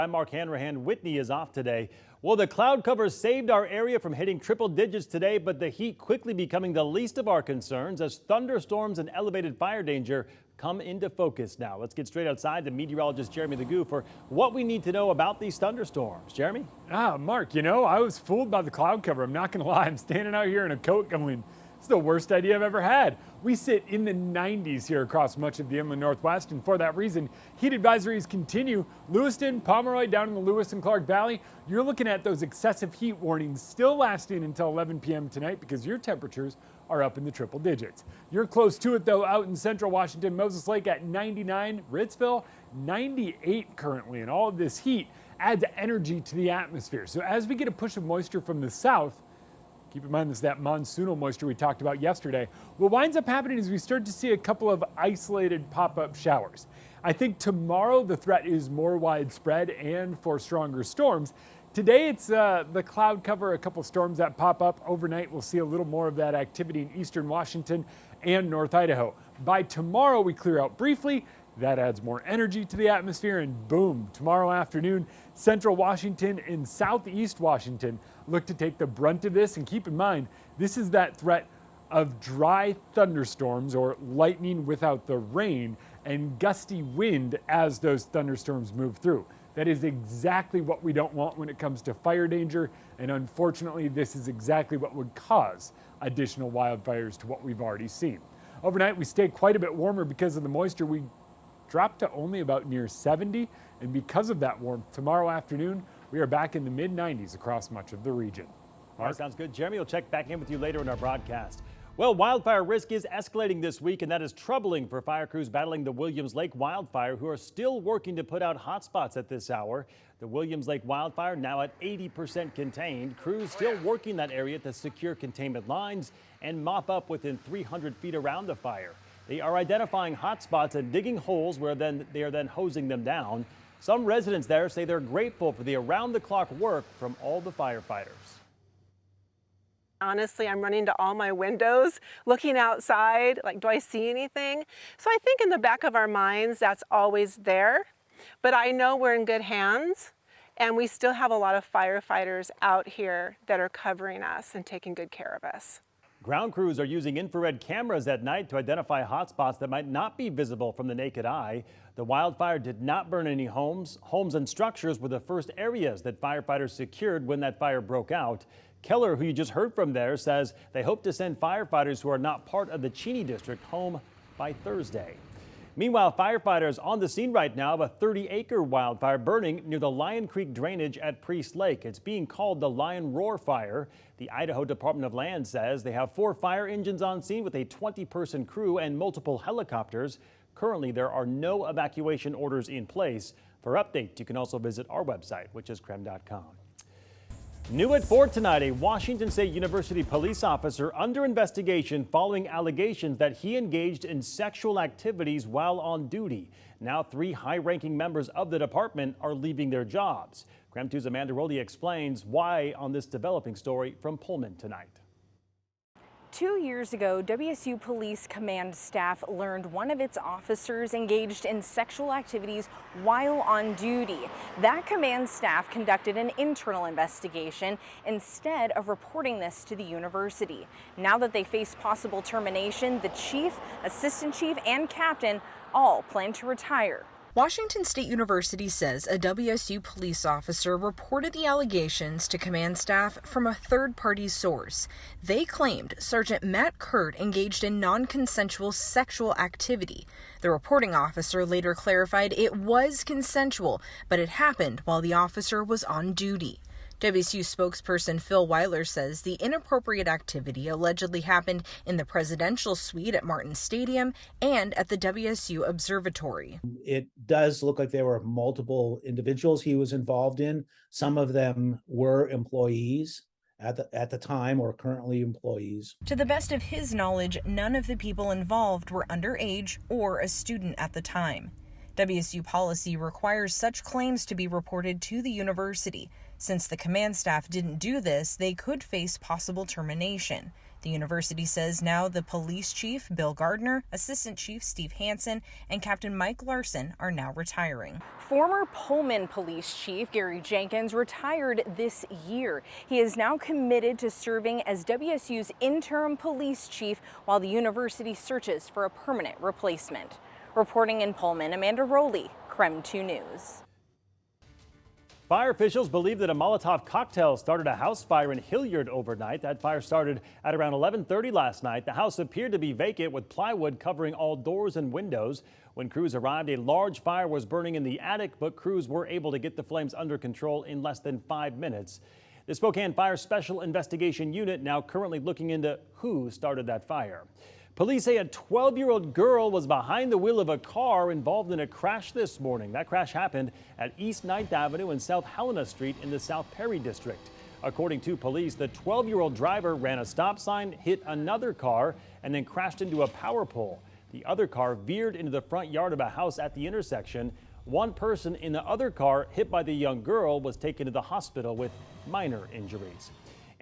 I'm Mark Hanrahan. Whitney is off today. Well, the cloud cover saved our area from hitting triple digits today, but the heat quickly becoming the least of our concerns as thunderstorms and elevated fire danger come into focus now. Let's get straight outside to meteorologist Jeremy Legoo for what we need to know about these thunderstorms. Jeremy? Mark, I was fooled by the cloud cover. I'm not going to lie. I'm standing out here in a coat going, it's the worst idea I've ever had. We sit in the 90s here across much of the inland Northwest, and for that reason, heat advisories continue. Lewiston, Pomeroy, down in the Lewis and Clark Valley, you're looking at those excessive heat warnings still lasting until 11 p.m. tonight because your temperatures are up in the triple digits. You're close to it, though, out in central Washington, Moses Lake at 99, Ritzville 98 currently, and all of this heat adds energy to the atmosphere. So as we get a push of moisture from the south, keep in mind this is that monsoonal moisture we talked about yesterday. What winds up happening is we start to see a couple of isolated pop-up showers. I think tomorrow the threat is more widespread and for stronger storms. Today it's the cloud cover, a couple storms that pop up. Overnight we'll see a little more of that activity in eastern Washington and North Idaho. By tomorrow we clear out briefly. That adds more energy to the atmosphere, and boom, tomorrow afternoon, central Washington and southeast Washington look to take the brunt of this. And keep in mind, this is that threat of dry thunderstorms or lightning without the rain and gusty wind as those thunderstorms move through. That is exactly what we don't want when it comes to fire danger, and unfortunately, this is exactly what would cause additional wildfires to what we've already seen. Overnight, we stay quite a bit warmer because of the moisture. We dropped to only about near 70, and because of that warmth, tomorrow afternoon we are back in the mid-90s across much of the region. Mark? Sounds good. Jeremy will check back in with you later in our broadcast. Well, wildfire risk is escalating this week, and that is troubling for fire crews battling the Williams Lake wildfire, who are still working to put out hotspots at this hour. The Williams Lake wildfire now at 80% contained. Crews still working that area to secure containment lines and mop up within 300 feet around the fire. They are identifying hotspots and digging holes where they are then hosing them down. Some residents there say they're grateful for the around-the-clock work from all the firefighters. Honestly, I'm running to all my windows, looking outside, like, do I see anything? So I think in the back of our minds, that's always there. But I know we're in good hands, and we still have a lot of firefighters out here that are covering us and taking good care of us. Ground crews are using infrared cameras at night to identify hotspots that might not be visible from the naked eye. The wildfire did not burn any homes. Homes and structures were the first areas that firefighters secured when that fire broke out. Keller, who you just heard from there, says they hope to send firefighters who are not part of the Cheney district home by Thursday. Meanwhile, firefighters on the scene right now of a 30-acre wildfire burning near the Lion Creek drainage at Priest Lake. It's being called the Lion Roar Fire. The Idaho Department of Land says they have 4 fire engines on scene with a 20-person crew and multiple helicopters. Currently, there are no evacuation orders in place. For updates, you can also visit our website, which is KREM.com. New at 4 tonight, a Washington State University police officer under investigation following allegations that he engaged in sexual activities while on duty. Now 3 high-ranking members of the department are leaving their jobs. KREM 2's Amanda Rowley explains why on this developing story from Pullman tonight. 2 years ago, WSU Police Command staff learned one of its officers engaged in sexual activities while on duty. That command staff conducted an internal investigation instead of reporting this to the university. Now that they face possible termination, the chief, assistant chief, and captain all plan to retire. Washington State University says a WSU police officer reported the allegations to command staff from a third-party source. They claimed Sergeant Matt Kurt engaged in non-consensual sexual activity. The reporting officer later clarified it was consensual, but it happened while the officer was on duty. WSU spokesperson Phil Weiler says the inappropriate activity allegedly happened in the presidential suite at Martin Stadium and at the WSU Observatory. It does look like there were multiple individuals he was involved in. Some of them were employees at the time or currently employees. To the best of his knowledge, none of the people involved were underage or a student at the time. WSU policy requires such claims to be reported to the university. Since the command staff didn't do this, they could face possible termination. The university says now the police chief, Bill Gardner, assistant chief Steve Hansen, and Captain Mike Larson are now retiring. Former Pullman police chief Gary Jenkins retired this year. He is now committed to serving as WSU's interim police chief while the university searches for a permanent replacement. Reporting in Pullman, Amanda Rowley, KREM 2 News. Fire officials believe that a Molotov cocktail started a house fire in Hilliard overnight. That fire started at around 11:30 last night. The house appeared to be vacant with plywood covering all doors and windows. When crews arrived, a large fire was burning in the attic, but crews were able to get the flames under control in less than 5 minutes. The Spokane Fire Special Investigation Unit now currently looking into who started that fire. Police say a 12-year-old girl was behind the wheel of a car involved in a crash this morning. That crash happened at East 9th Avenue and South Helena Street in the South Perry district. According to police, the 12-year-old driver ran a stop sign, hit another car, and then crashed into a power pole. The other car veered into the front yard of a house at the intersection. One person in the other car, hit by the young girl, was taken to the hospital with minor injuries.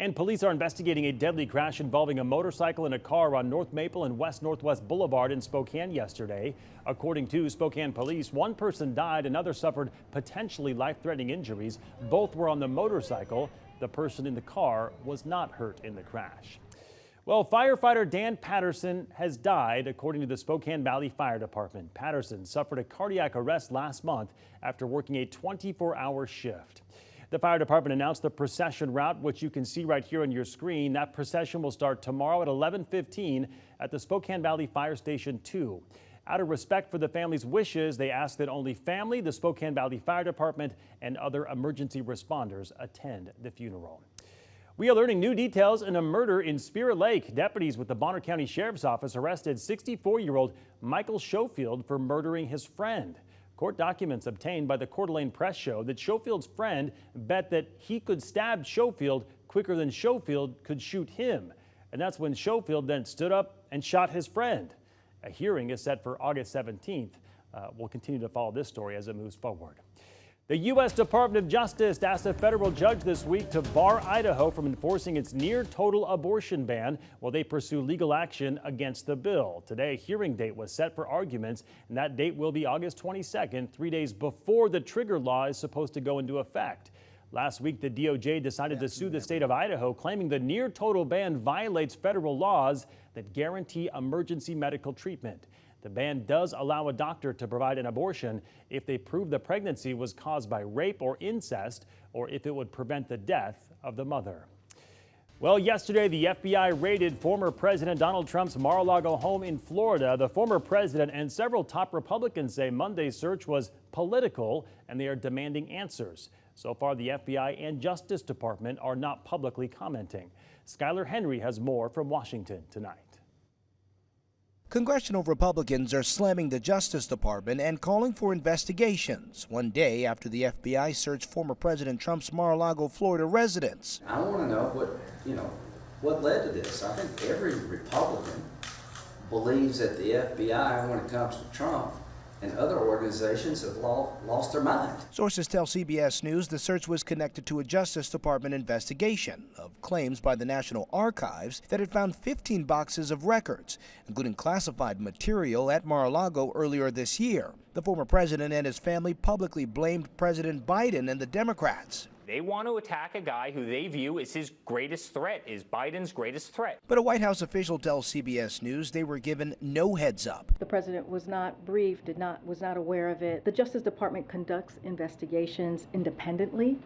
And police are investigating a deadly crash involving a motorcycle and a car on North Maple and West Northwest Boulevard in Spokane yesterday. According to Spokane police, one person died, another suffered potentially life-threatening injuries. Both were on the motorcycle. The person in the car was not hurt in the crash. Well, firefighter Dan Patterson has died, according to the Spokane Valley Fire Department. Patterson suffered a cardiac arrest last month after working a 24-hour shift. The fire department announced the procession route, which you can see right here on your screen. That procession will start tomorrow at 11:15 at the Spokane Valley Fire Station 2. Out of respect for the family's wishes, they asked that only family, the Spokane Valley Fire Department, and other emergency responders attend the funeral. We are learning new details in a murder in Spirit Lake. Deputies with the Bonner County Sheriff's Office arrested 64-year-old Michael Schofield for murdering his friend. Court documents obtained by the Coeur d'Alene Press show that Schofield's friend bet that he could stab Schofield quicker than Schofield could shoot him. And that's when Schofield then stood up and shot his friend. A hearing is set for August 17th. We'll continue to follow this story as it moves forward. The U.S. Department of Justice asked a federal judge this week to bar Idaho from enforcing its near-total abortion ban while they pursue legal action against the bill. Today, a hearing date was set for arguments, and that date will be August 22nd, 3 days before the trigger law is supposed to go into effect. Last week, the DOJ decided to sue the state of Idaho, claiming the near-total ban violates federal laws that guarantee emergency medical treatment. The ban does allow a doctor to provide an abortion if they prove the pregnancy was caused by rape or incest, or if it would prevent the death of the mother. Well, yesterday, the FBI raided former President Donald Trump's Mar-a-Lago home in Florida. The former president and several top Republicans say Monday's search was political, and they are demanding answers. So far, the FBI and Justice Department are not publicly commenting. Skylar Henry has more from Washington tonight. Congressional Republicans are slamming the Justice Department and calling for investigations, one day after the FBI searched former President Trump's Mar-a-Lago, Florida residence. I want to know what led to this. I think every Republican believes that the FBI, when it comes to Trump and other organizations, have lost their mind. Sources tell CBS News the search was connected to a Justice Department investigation of claims by the National Archives that it found 15 boxes of records, including classified material at Mar-a-Lago earlier this year. The former president and his family publicly blamed President Biden and the Democrats. They want to attack a guy who they view as his greatest threat, is Biden's greatest threat. But a White House official tells CBS News they were given no heads up. The president was not briefed, was not aware of it. The Justice Department conducts investigations independently,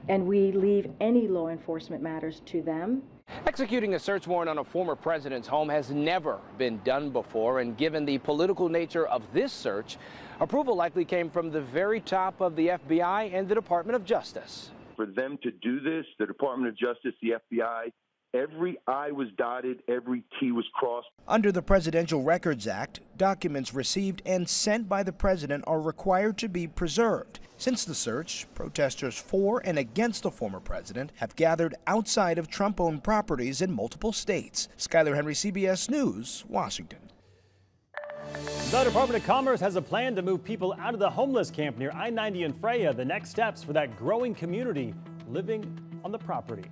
and we leave any law enforcement matters to them. Executing a search warrant on a former president's home has never been done before, and given the political nature of this search, approval likely came from the very top of the FBI and the Department of Justice. For them to do this, the Department of Justice, the FBI, every I was dotted, every T was crossed. Under the Presidential Records Act, documents received and sent by the president are required to be preserved. Since the search, protesters for and against the former president have gathered outside of Trump-owned properties in multiple states. Skylar Henry, CBS News, Washington. The Department of Commerce has a plan to move people out of the homeless camp near I-90 in Freya. The next steps for that growing community living on the property.